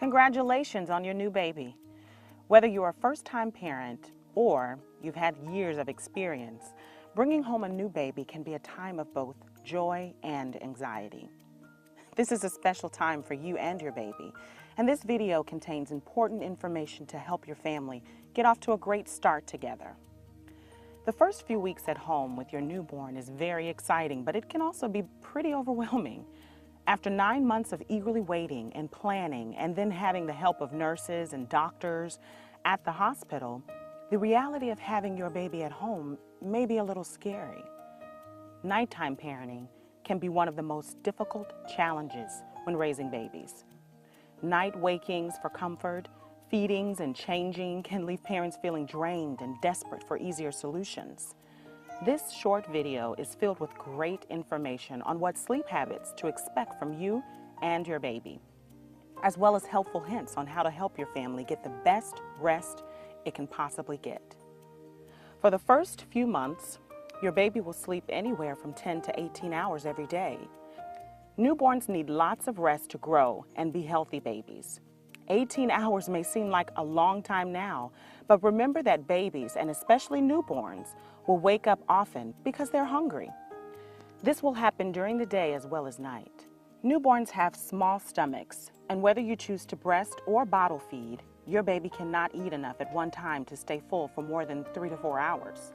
Congratulations on your new baby. Whether you're a first-time parent or you've had years of experience, bringing home a new baby can be a time of both joy and anxiety. This is a special time for you and your baby, and this video contains important information to help your family get off to a great start together. The first few weeks at home with your newborn is very exciting, but it can also be pretty overwhelming. After 9 months of eagerly waiting and planning and then having the help of nurses and doctors at the hospital, the reality of having your baby at home may be a little scary. Nighttime parenting can be one of the most difficult challenges when raising babies. Night wakings for comfort, feedings and changing can leave parents feeling drained and desperate for easier solutions. This short video is filled with great information on what sleep habits to expect from you and your baby, as well as helpful hints on how to help your family get the best rest it can possibly get. For the first few months, your baby will sleep anywhere from 10 to 18 hours every day. Newborns need lots of rest to grow and be healthy babies. 18 hours may seem like a long time now, but remember that babies, and especially newborns, will wake up often because they're hungry. This will happen during the day as well as night. Newborns have small stomachs, and whether you choose to breast or bottle feed, your baby cannot eat enough at one time to stay full for more than 3 to 4 hours.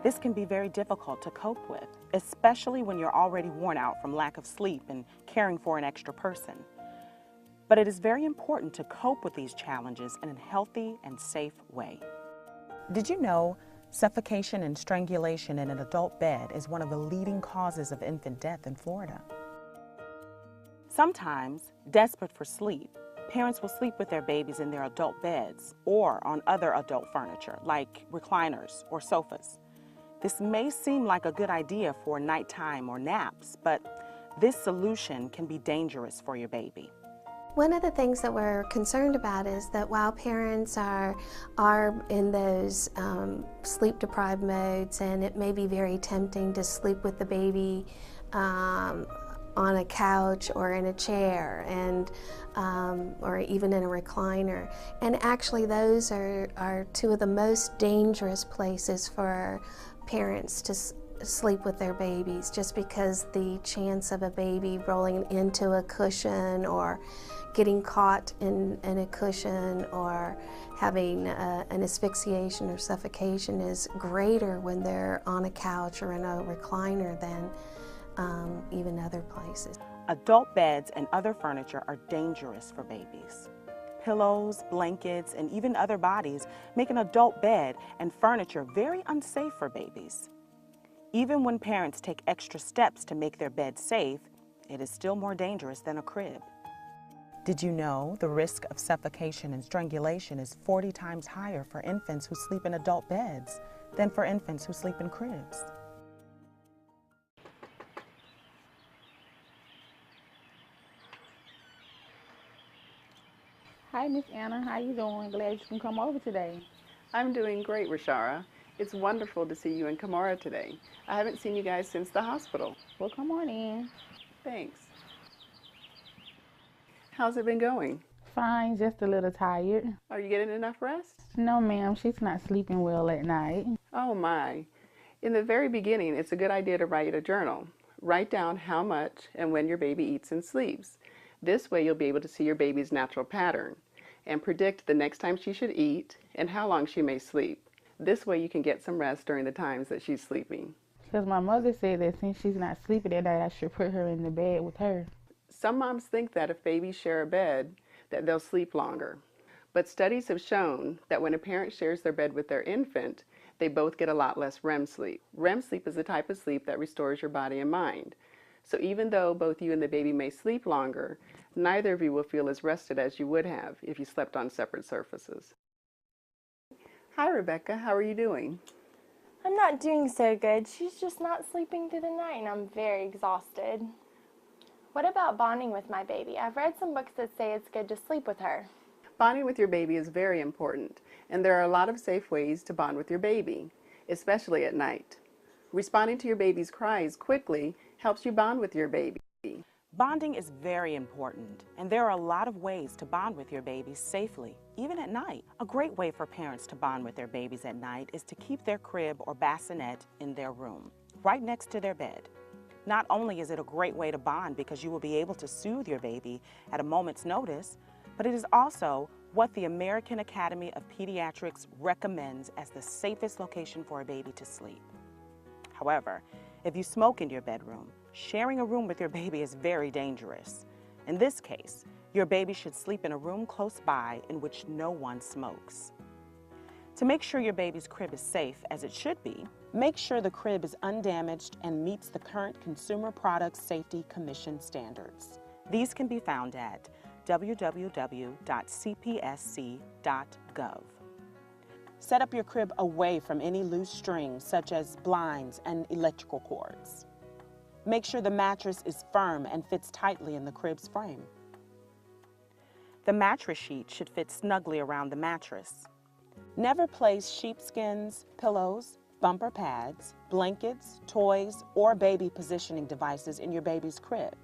This can be very difficult to cope with, especially when you're already worn out from lack of sleep and caring for an extra person. But it is very important to cope with these challenges in a healthy and safe way. Did you know suffocation and strangulation in an adult bed is one of the leading causes of infant death in Florida? Sometimes, desperate for sleep, parents will sleep with their babies in their adult beds or on other adult furniture like recliners or sofas. This may seem like a good idea for nighttime or naps, but this solution can be dangerous for your baby. One of the things that we're concerned about is that while parents are in those sleep-deprived modes, and it may be very tempting to sleep with the baby on a couch or in a chair, and or even in a recliner, and actually those are two of the most dangerous places for parents to sleep with their babies, just because the chance of a baby rolling into a cushion or getting caught in a cushion or having an asphyxiation or suffocation is greater when they're on a couch or in a recliner than even other places. Adult beds and other furniture are dangerous for babies. Pillows, blankets, and even other bodies make an adult bed and furniture very unsafe for babies. Even when parents take extra steps to make their bed safe, it is still more dangerous than a crib. Did you know the risk of suffocation and strangulation is 40 times higher for infants who sleep in adult beds than for infants who sleep in cribs? Hi, Miss Anna. How you doing? Glad you can come over today. I'm doing great, Rashara. It's wonderful to see you and Kamara today. I haven't seen you guys since the hospital. Well, come on in. Thanks. How's it been going? Fine, just a little tired. Are you getting enough rest? No, ma'am, she's not sleeping well at night. Oh my. In the very beginning, it's a good idea to write a journal. Write down how much and when your baby eats and sleeps. This way you'll be able to see your baby's natural pattern and predict the next time she should eat and how long she may sleep. This way you can get some rest during the times that she's sleeping. Because my mother said that since she's not sleeping at night, I should put her in the bed with her. Some moms think that if babies share a bed, that they'll sleep longer. But studies have shown that when a parent shares their bed with their infant, they both get a lot less REM sleep. REM sleep is the type of sleep that restores your body and mind. So even though both you and the baby may sleep longer, neither of you will feel as rested as you would have if you slept on separate surfaces. Hi, Rebecca. How are you doing? I'm not doing so good. She's just not sleeping through the night, and I'm very exhausted. What about bonding with my baby? I've read some books that say it's good to sleep with her. Bonding with your baby is very important, and there are a lot of safe ways to bond with your baby, especially at night. Responding to your baby's cries quickly helps you bond with your baby. Bonding is very important, and there are a lot of ways to bond with your babies safely, even at night. A great way for parents to bond with their babies at night is to keep their crib or bassinet in their room, right next to their bed. Not only is it a great way to bond because you will be able to soothe your baby at a moment's notice, but it is also what the American Academy of Pediatrics recommends as the safest location for a baby to sleep. However, if you smoke in your bedroom, sharing a room with your baby is very dangerous. In this case, your baby should sleep in a room close by in which no one smokes. To make sure your baby's crib is safe, as it should be, make sure the crib is undamaged and meets the current Consumer Product Safety Commission standards. These can be found at www.cpsc.gov. Set up your crib away from any loose strings such as blinds and electrical cords. Make sure the mattress is firm and fits tightly in the crib's frame. The mattress sheet should fit snugly around the mattress. Never place sheepskins, pillows, bumper pads, blankets, toys, or baby positioning devices in your baby's crib.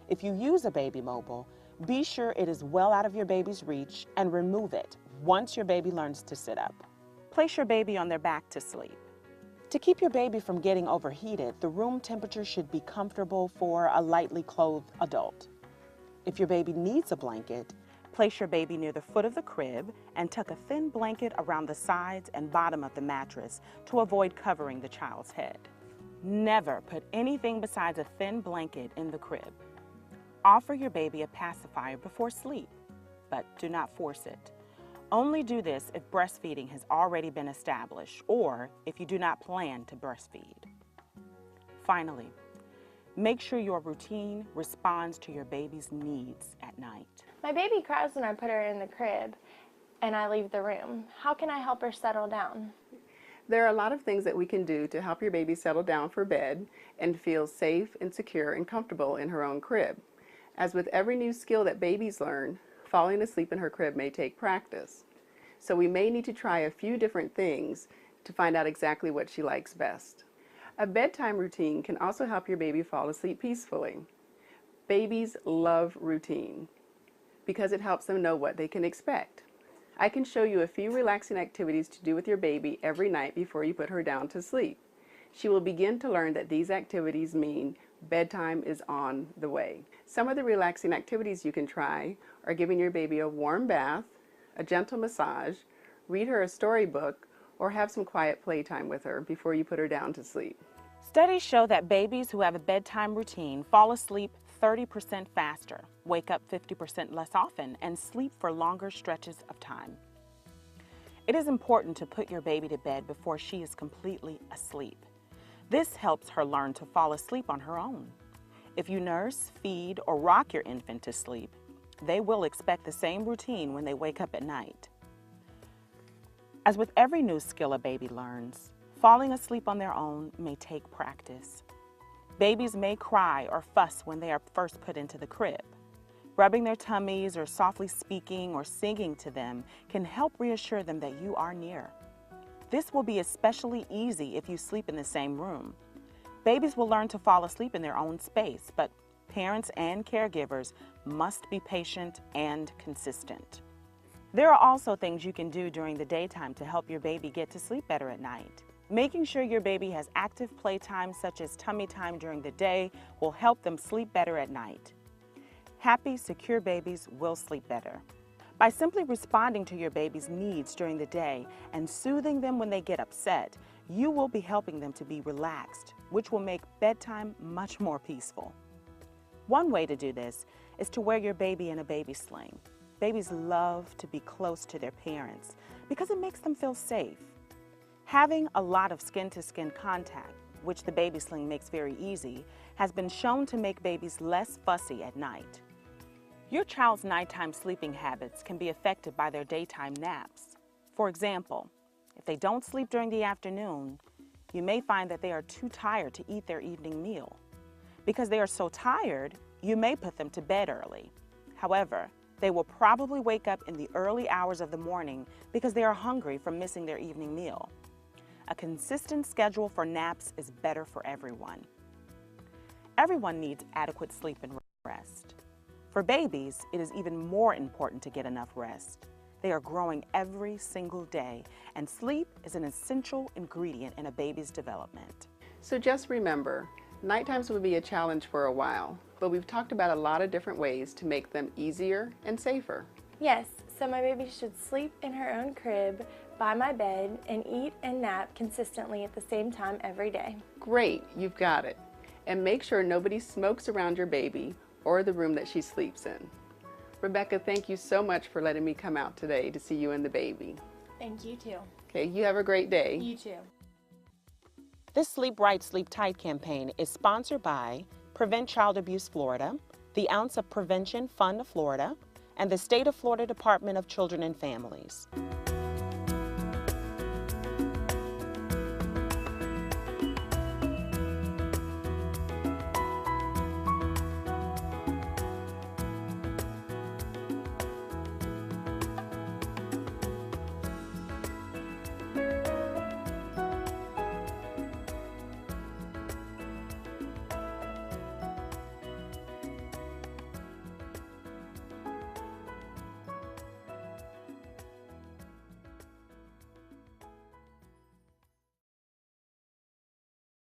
If you use a baby mobile, be sure it is well out of your baby's reach and remove it once your baby learns to sit up. Place your baby on their back to sleep. To keep your baby from getting overheated, the room temperature should be comfortable for a lightly clothed adult. If your baby needs a blanket, place your baby near the foot of the crib and tuck a thin blanket around the sides and bottom of the mattress to avoid covering the child's head. Never put anything besides a thin blanket in the crib. Offer your baby a pacifier before sleep, but do not force it. Only do this if breastfeeding has already been established or if you do not plan to breastfeed. Finally, make sure your routine responds to your baby's needs at night. My baby cries when I put her in the crib and I leave the room. How can I help her settle down? There are a lot of things that we can do to help your baby settle down for bed and feel safe and secure and comfortable in her own crib. As with every new skill that babies learn, falling asleep in her crib may take practice. So we may need to try a few different things to find out exactly what she likes best. A bedtime routine can also help your baby fall asleep peacefully. Babies love routine because it helps them know what they can expect. I can show you a few relaxing activities to do with your baby every night before you put her down to sleep. She will begin to learn that these activities mean bedtime is on the way. Some of the relaxing activities you can try are giving your baby a warm bath, a gentle massage, read her a storybook, or have some quiet playtime with her before you put her down to sleep. Studies show that babies who have a bedtime routine fall asleep 30% faster, wake up 50% less often, and sleep for longer stretches of time. It is important to put your baby to bed before she is completely asleep. This helps her learn to fall asleep on her own. If you nurse, feed, or rock your infant to sleep, they will expect the same routine when they wake up at night. As with every new skill a baby learns, falling asleep on their own may take practice. Babies may cry or fuss when they are first put into the crib. Rubbing their tummies or softly speaking or singing to them can help reassure them that you are near. This will be especially easy if you sleep in the same room. Babies will learn to fall asleep in their own space, but parents and caregivers must be patient and consistent. There are also things you can do during the daytime to help your baby get to sleep better at night. Making sure your baby has active playtime such as tummy time during the day will help them sleep better at night. Happy, secure babies will sleep better. By simply responding to your baby's needs during the day and soothing them when they get upset, you will be helping them to be relaxed, which will make bedtime much more peaceful. One way to do this is to wear your baby in a baby sling. Babies love to be close to their parents because it makes them feel safe. Having a lot of skin-to-skin contact, which the baby sling makes very easy, has been shown to make babies less fussy at night. Your child's nighttime sleeping habits can be affected by their daytime naps. For example, if they don't sleep during the afternoon, you may find that they are too tired to eat their evening meal. Because they are so tired, you may put them to bed early. However, they will probably wake up in the early hours of the morning because they are hungry from missing their evening meal. A consistent schedule for naps is better for everyone. Everyone needs adequate sleep and rest. rest. For babies, it is even more important to get enough rest. They are growing every single day, and sleep is an essential ingredient in a baby's development. So just remember, night times will be a challenge for a while, but we've talked about a lot of different ways to make them easier and safer. Yes, so my baby should sleep in her own crib, by my bed, and eat and nap consistently at the same time every day. Great, you've got it. And make sure nobody smokes around your baby or the room that she sleeps in. Rebecca, thank you so much for letting me come out today to see you and the baby. Thank you too. Okay, you have a great day. You too. This Sleep Right, Sleep Tight campaign is sponsored by Prevent Child Abuse Florida, the Ounce of Prevention Fund of Florida, and the State of Florida Department of Children and Families.